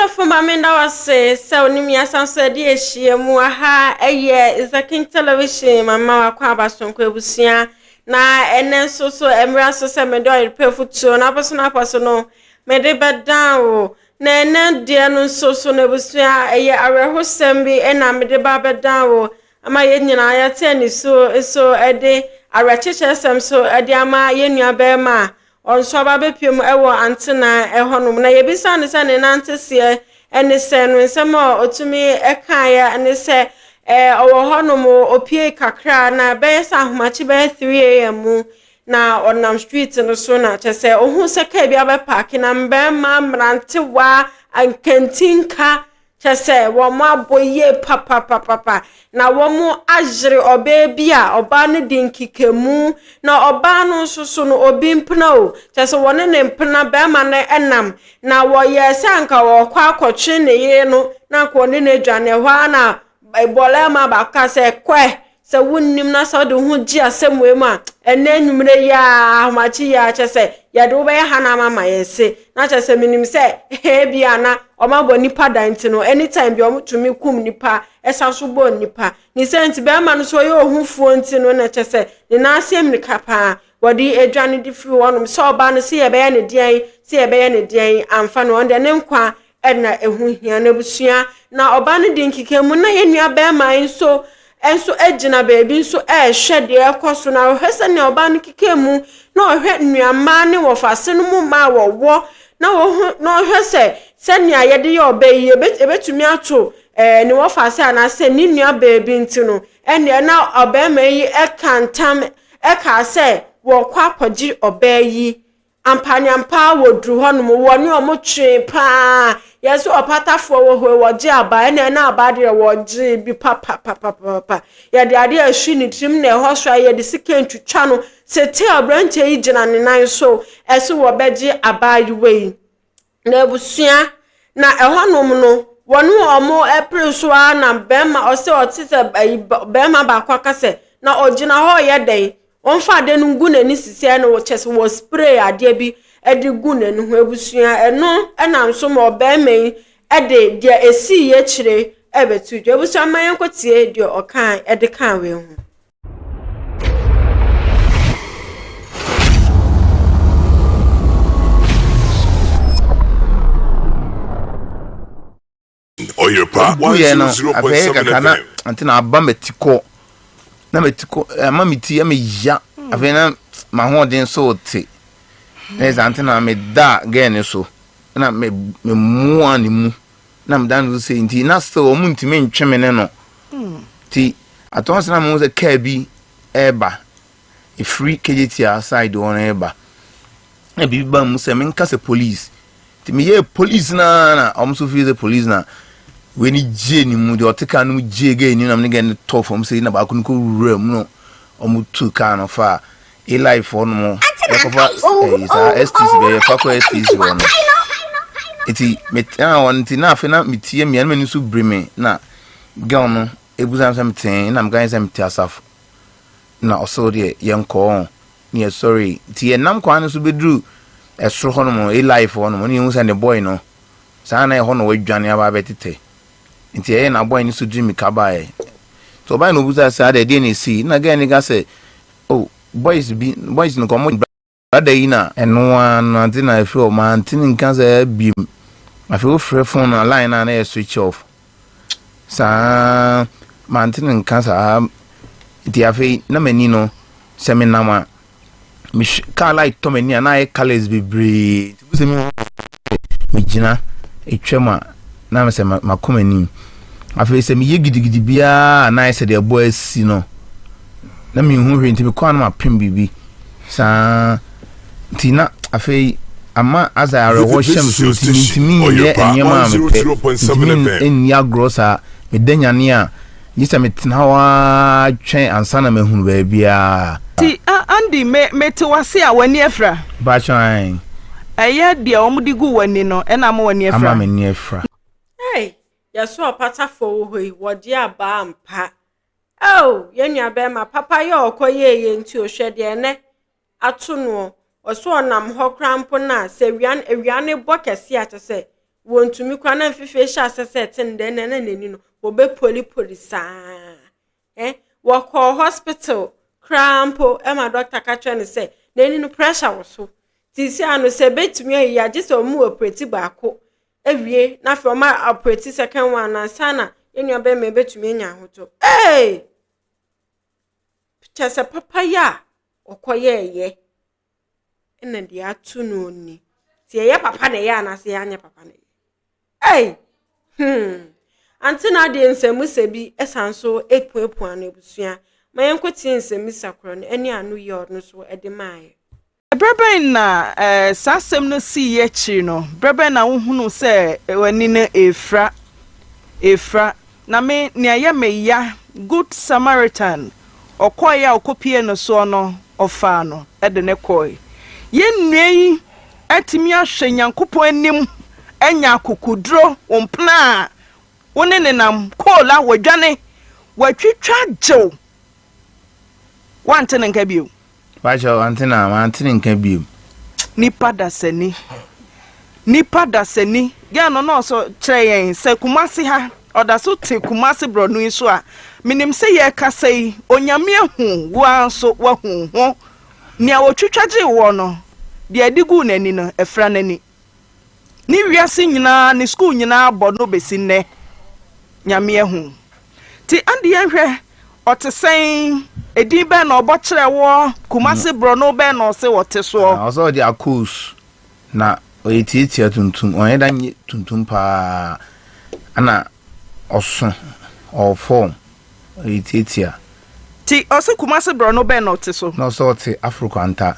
Adofo mamenda wase se onimi asanso de ehie mu aha eye the King Television mama wakwa abasonko ebusia na enenso so emra so se me do repefutuo na boso na paso no me de bedan o na enen de no so na ebusia eye arehosem bi ena me de ba bedan o ama ye nyina ya tani so ede arecheche sem so ede ama ye nua be ma onso ba bepiem ewo antena ehonum na yebisa ne se ne nantese ene se no nsem otumi eka ya ene se owo honum opie kakra na be sa ahomachi be 3 am na onam street no so na chese ohun se ka bia be park na mbe ma mrante wa ankentinka chese wo ma boye papa na wo mu ajre oba bia oba ne dinkikemu na oba no so no obi mpna o chese wone ne mpna be ma na enam na wo ye sanka wo kwa akotwe ne ye no na ko ne adwane hwa na bola ma ba ka se kwe se wunnim na so de hu gi asemwe ma enanumre ya machi ya chese ya do be hana mama yese na chese minim se he bia na omabo nipa danti no anytime bi omutumi kum nipa esaso bo nipa ni senti be ma no so ye ohufuo nti no na chese ni na asem ni kapa wodi adwane di free wonum so oba no se ye be ye ne dian se ye be ye ne dian amfa no onde ne nkwa na ehu hia na busua na oba no dinkikemu na ye nua be ma nso enso ejina baby nso hwe de ekoso na hwese ne oba no kikemu na ohwe nnuama ne wofase no mu ma wo na wo no hwese se ne ayede ye oba yi ebetumi ato ne wofase ana se ni nua baby ntino ene na oba ma yi ekantam eka se wo kwa kwaji oba yi ampanyampa wodru honum wo ne omotwe pa yeso opatafo wo ho woje aba ene na aba de woje bi papa ye de ade ahwi ni trim na ho so ye de sika ntwitwa no sete obrante yi gina ne nan so eso wo beje aba yiwe na ebusua na ehonum no wonu omo april so na bema ose otise bema ba kwa kase na ogina ho ye den onfa de no ngu nani sisi na wo chese wo spray ade bi edi gu nani ho ebusua eno enam so mo ba mai ede de esi ye kire ebetu de ebusua man kotie de okan ede kan we hu Oh, your part 100.7 FM. Until I bump it to na metiko mamiti me ya afena ma ho den so te na antena me da gen so na me mu ani mu na me dan so nti na so mu ntime ntweme ne no ti atonse na mu ze ka bi eba e free KGT outside on eba na bi ba mu se men ka se police ti me ye police na so fi the police na when he jenny mood or take an jig in I'm again talk from saying about couldn't go room no or two kind of far a life on more STC be a fucker STC one it's met on enough and me tea me and many so bring me na gone it was something I'm going to myself now so the young call near sorry tea and nam quite to be drew a straw honor a life on when you send a boy no sana honor with Johnny about it nti e na boy ni so dream kabae so boy no buza say ade dey na see na ga ni ga say oh boys no komo brother yi na eno an na fi o man tin nkan say bi ma fi o free phone na line na switch off sa man tin nkan sa ti afi na mani no seminar ma mi ka light to mani na e colors be bre ti buze mi gina etwema na me se makomani afi se me yegidi bia na ese de boy si no na me hu hwe ntimi kwa na mapem bibi sa tina afi ama azare wo shem so ntimi ye enyema me pe en ya grossa me danyane a yisa me tina wa twen ansa na me hu ba bia ti andi me te wase a wani afra ba chan eye de omudigu wani no ena ma wani afra ama me ni afra yeso opatafo hoi wodi aba ampa oh yenua be ma papa ye okoye nti ohwede ne atono oso onam ho krampo na se ewiane bokese ate se wontumi kwa na mfife sha asese den na nani no wo be polisa wo call hospital crampo ma doctor ka try ne say nani no pressure wo so ti si anu se betumi ya je so mu operate baako ewie na fe ma operate second one na sana enu be me betumi nya hoto chese papa ya okoyeye ena dia atu no ni ti ye papa na ya na se anya papa na anti na de nsemu se bi esanso epuepu anu ebusua mayen kwoti nsemu sakro no eni anu ye no so ede maaye breben na sasem no si ye chi no breben na wohunu se wani na efra na me ne aye me ya good samaritan okoya okopie no so no ofa no ede ne koi ye nnuei atimi ahwe nyankopon anim enya akukudro ompna wone nenam kola wadwane watwitwa jew wante nka bio Pacha wantina mantini nka bio nipa dasani ya no so kyerɛ se kumase ha odaso te kumase bronu iso a minim se ye kasai onyame hu wa so wa hu ho nia wotwitwaje wo no de adigu nani no efra nani ni wiase nyina ni school nyina bono besi nne nyame hu ti ande ye hwɛ otesen edin be na obo kyerɛ wo kumase brono be na ose wote so also the accuse na oyetitia tuntum oyeda nye tuntum pa ana oso form oyetitia ti ose kumase brono be na ote so no so te afrikanta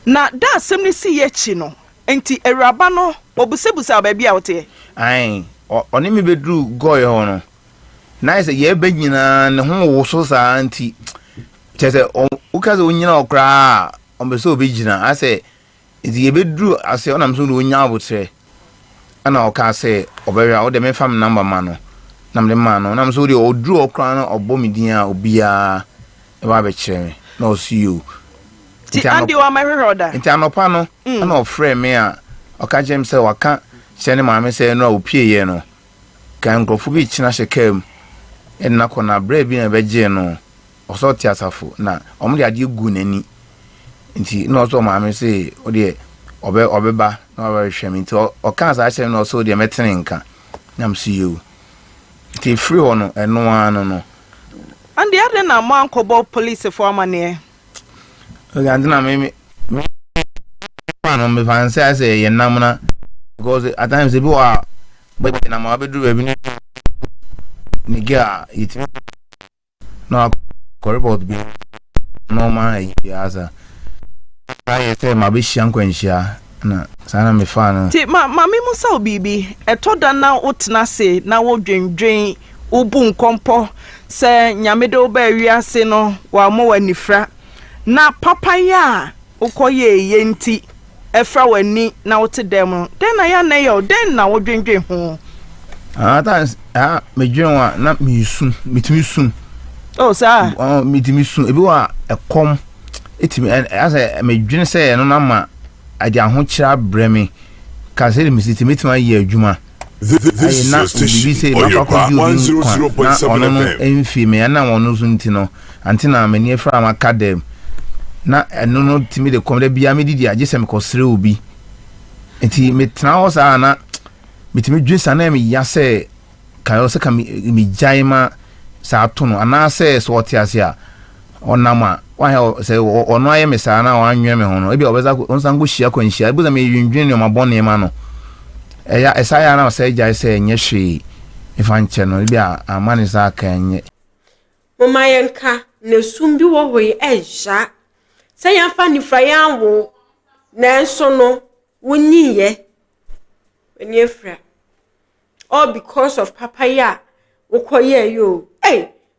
na da asem ni si ye chi no enti awuraba no obusebusa ba bia wote ai oni mi bedru goy ho no na ise ye banyina ne ho wo so sa anti chese o kaze onyina okra o be so obegina ase ye bedru ase onam so no onya abotre ana o ka se obewia o de me fam number ma no nam de ma no nam so de odru okra no obomidin a obia e ba be kire na o see you ti andi wa mahwehoda nti anopa no ana o frame me a o ka jem se waka se ne ma me se no opie ye no kan nkrofo bi china hekam enna kona bra bi na beje no oso ti asafo na omde ade gu nani nti no so ma me se o de obeba na o hwem nti o kan sa hye no so de metene nka nam see you nti free ho no eno anu no andi ade na mo ankobo police for amane and na me me fancy say ye namna because at times they be but na ma be do be ni ga it no report be no man yaza I say ma be hia nkwanhia na sana me fan ti ma me musa obibi etoda na otena se na wo dwendwen ubu nkompo se nyamede oba wiase no wa mo wanifra na papa ya ukoye yenti efra wani na wote dem den na ya na yo den na wo dwendwen ho thanks me dwenwa na mitimi sun oh sir mitimi sun ebi wa ekom etimi asa me dwen se no na ma ade ahokyira bremi ka se mi sitimi tima ye adwuma This is your station, Oyopa 100.7 FM. Enfi me na wono so ntino antina mani efra ma kadem na eno no timi de komde bia me didi age se me kosre obi enti metna ho sa na metimi dwesa na me yase kayo se ka mi jaima sa to no ana se so otiase a onama wa se ono aye me sa na wanwe me ho no ebi obeza onsango hia kwanhia ebuza me yindwen ne mabone ma no eya esaya na se jai se enye hwe ifanche no ebi amane sa ka enye momayenka na sumbi wo hoye eja se yan fa ni frayan wo na enso no wonyiye eni efra all because of papaya wokoye yo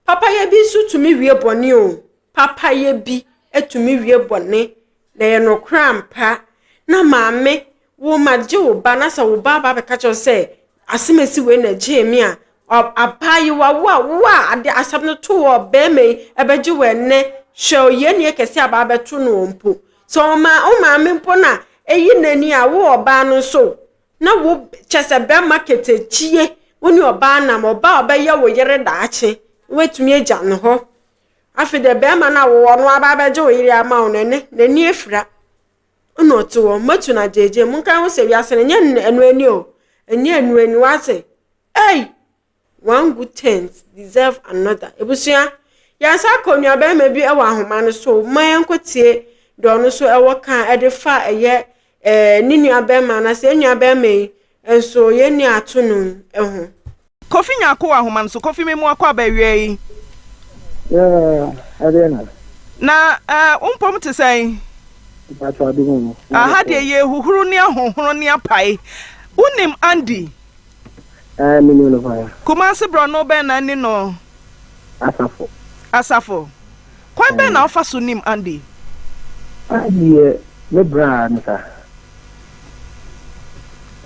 papaya bi su tumi wie bone o papaya bi etumi wie bone na ye no krampa na maame wo maje wo ba na sa wo ba be ka cho se asemesi we na je mi a abayi wa ade asabno to wo be me ebeje we ne hwe ye ne kese aba beto no mpo so o maame mpo na eyi nani a wo oba no so na wo chese be market echie woni oba na oba obeye wo yere daache wetumi agya ne ho afi de be ma na wo no aba beje wo yiri ama wo nene nani efira ono to wo matu na jeje mun kan wo se wiase ne enu ani o enu ani wase hey one good thing deserve another ebusia ya sa konua be ma bi e wa ahoma no so man enkotie do no so e wo kan e de fa eye ni nua be ma na se nua be ma enso ye ni atunu eho Kofi nyako ahoma no so kofi memu akwa ba wie adena na umpom te sai patwa dumu aha de ye huhuru ne ahohoro ne apai unim Andy minu no fire Kumasi bro no be na ni no asafo kwa be na ofa so nim Andy me bra nta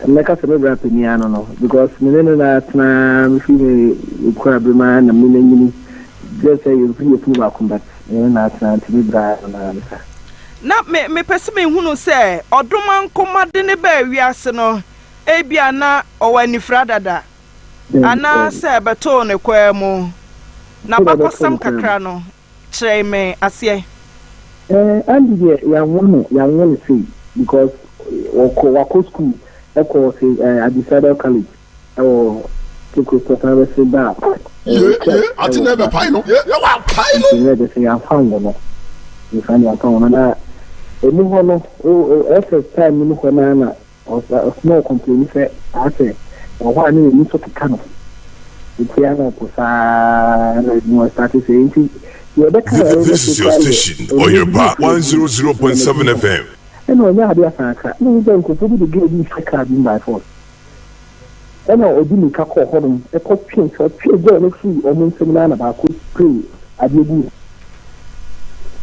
meka se me bra peniano no because me no na tna me fi me kwa be ma na me nyini just say you free to ba combat na tna me bra na me pese me hunu se odoma nkomade ne ba wiase no ebia na owani fradada ana se beto ne kwa mu na bakosam kakra no kire me ase and ya won say because wako school eko say Adisada College or to Christopher Seba ati never pai no wa pai no they say I found no you find your phone na emu ho no every time mu ho na o small complaint say ate o wa ni ni so kano itiana ko sa na mo start saying this is your station or your back 100.7 FM. And on ya dia sanka no go ko to the game faka bin by force. And o di mi ka ko hodum e ko twin so twe go no free o mun semina na ba ko spray adegu.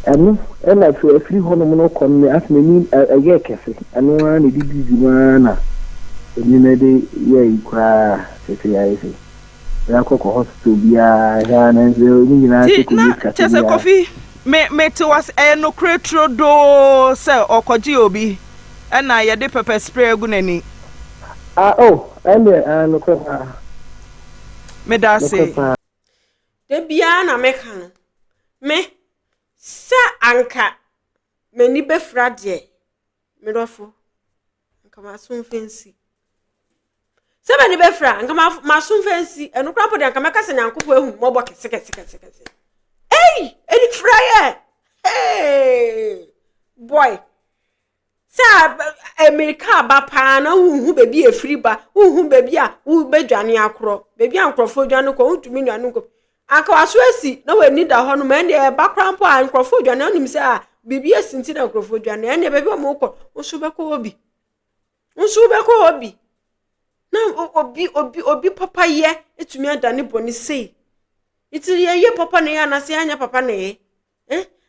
And I feel free hodum no kon me as me ni a ye kese. Anu na di busy na. Ni na de ye kwa se ya ise. Ya ko hospital bia ya na ze ni na se ko chese Kofi me to was no kretro do se okoji obi na ye de pepper spray gu nani no kwa me da se de bia na meka no me sa anka mani be frade me dofo anka masun fancy sebe ni be fra anka masun fancy eno krapo de anka meka se nyankopɔ ehu mo bo kese hey eni fryer hey boy sa America ba pa na hu baby e free ba hu baby a hu bedwane akro baby ankrofo dwane ko ntumi nwane ko anka waso asi na we need da ho no man de ba krampo a ankrofo dwane onim se a baby asinti na ankrofo dwane ene baby o mo ko nso be ko obi na obi papa ye etumi adane boni sei itiri ye papa ne ya na se anya papa ne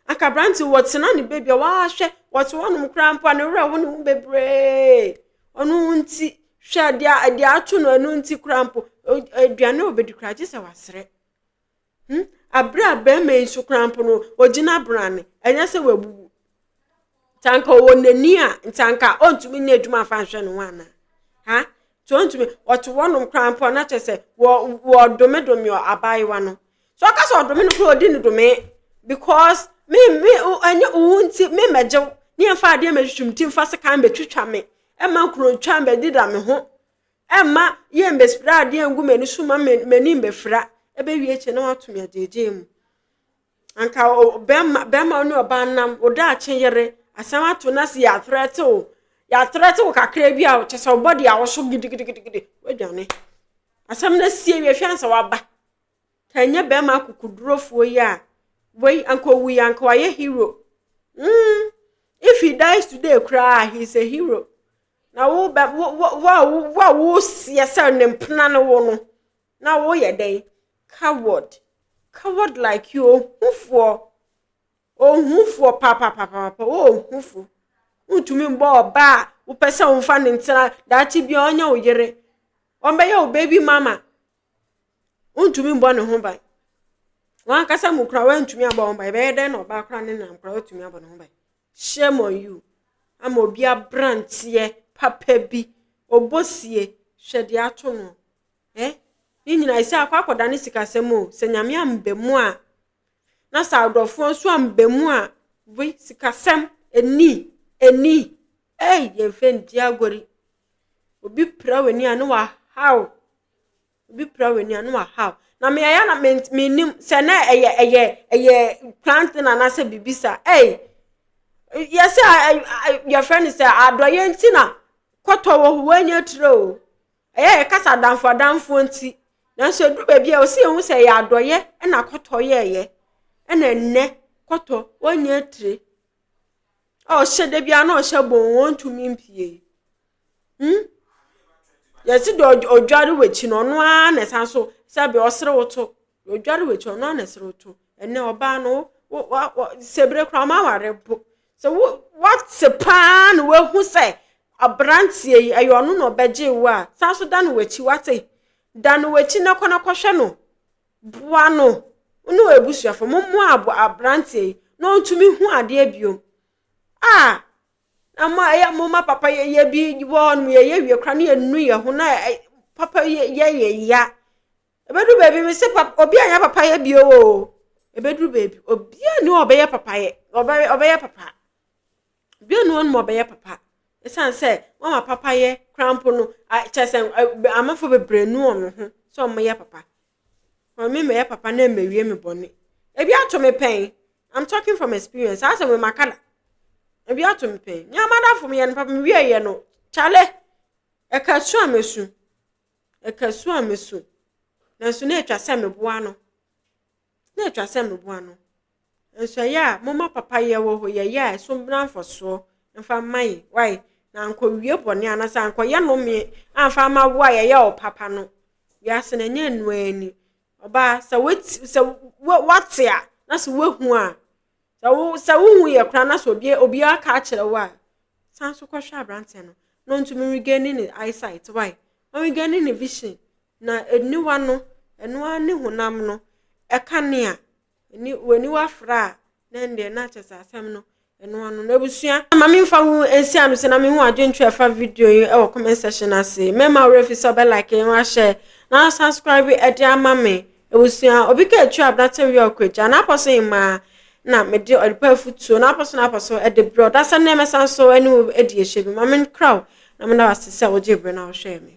aka branti wotsena ne baby wa hwe wotso wonum krampo ne wura wonu bebre onu nti hwe dia atu no anu nti krampo aduane obedi kraje se wasere abra ba me nsu krampo no ogina brane enya se wabubu tanka wonani a tanka ontumi ne adwuma fa hwe no wana ha tontumi wotso wonum krampo na chese wo domedomi abaiwa no so aka so domi no ko odi no domi because me anya unti me meje ni afa ade me twumtim fa se kan betwitwa me e ma kuro twa me dida me ho e ma ye mbe spra ade angu me ni suma me ni mbe fra e be wie che na watumi ajeje mu anka be ma no ba nam oda ache yere asama to na se ya threat o kakra bi a che so body a wo so gidigidi wadwane asam na sie wie fiansa waba tanya be ma kukudurofo yi a wey anko wi anko aye hero if he dies today cry he's a hero na wo see say nempna no wo no na wo ye den coward like you hufo papa hufo utumi mbo ba wo pesa wo fa ntina dachi bi onya wo yere ombe ye o baby mama utumi mbo ne ho ban wan kasa mu kra wan tumi aba on bai be den no ba kra ne nam kra tumi aba no bai shame on you am obi abrantie papa bi obosie hwede ato no ni nyina isi akwakoda ne sikasem o se nyame ambemu a na sa adofo nso ambemu a we sikasem eni ye fendi agori obi pra weni anu wa how obi pra weni anu wa how na me ya na me nim se na eye planting na se bibisa yes your friend say adoye ntina kwoto wo wanya tro kasa danfo nti na so du ba bia o se hu se ya adoye na kwoto ye na nne kwoto wanya tire o shede bia na o shebon wontumi mpie yes do odware wechi no no a na san so se be osere woto odware wechi no na sere woto enne oba no sebre kra ma warebo so what's a pan we hu say abrantie yi ayo no no beje wa san so dan wechi wate dan wechi na kono kohwe no boa no unu ebusuafo mommo abrantie no ntumi hu ade abiom ama ya mama papa ye bi won ye wie kra na enu ye ho na papa ye ya ebedu baby me se papa obi anya papa ye bi o ebedu baby obi ani obeye papa ye obeye papa bi anu on mo obeye papa esan se mama papa ye crampo no chesen amafo bebrenu on ho so mo ye papa me ye papa na mewie me bone ebi ato me pen I'm talking from experience asa me makala ebi ato me pen nya madafo me ye no papa me wie ye no chale ekasu amesu na su na etwa se me boa no enso ya mama papa ye wo ho ye ya so branfo so mfa mai why na anko wie bone anasa anko ye no me amfa ma wo ye o papa no ya se na nya nuani oba sa what ya na so wehu a sa wo ye kra na so obi aka akere wa san so kwhwa abrante no ntumi regaining eyesight why o regaining vision na eniwa no enwa ne honam no ekane a eni weni wafra na nde na chesa asem no enwa no na busua mama mfa hu ensi anu se na me hu adwentwe fa video yi e comment section ase mema refi so be like en wa share na subscribe e dia mama busua obi ka atwa abdate wi okwaja na aposo ima na me de odipa futuo na aposo e de bro da se na mesan so eni e die shebi mama crow na me na wasese wo jebre na wo share me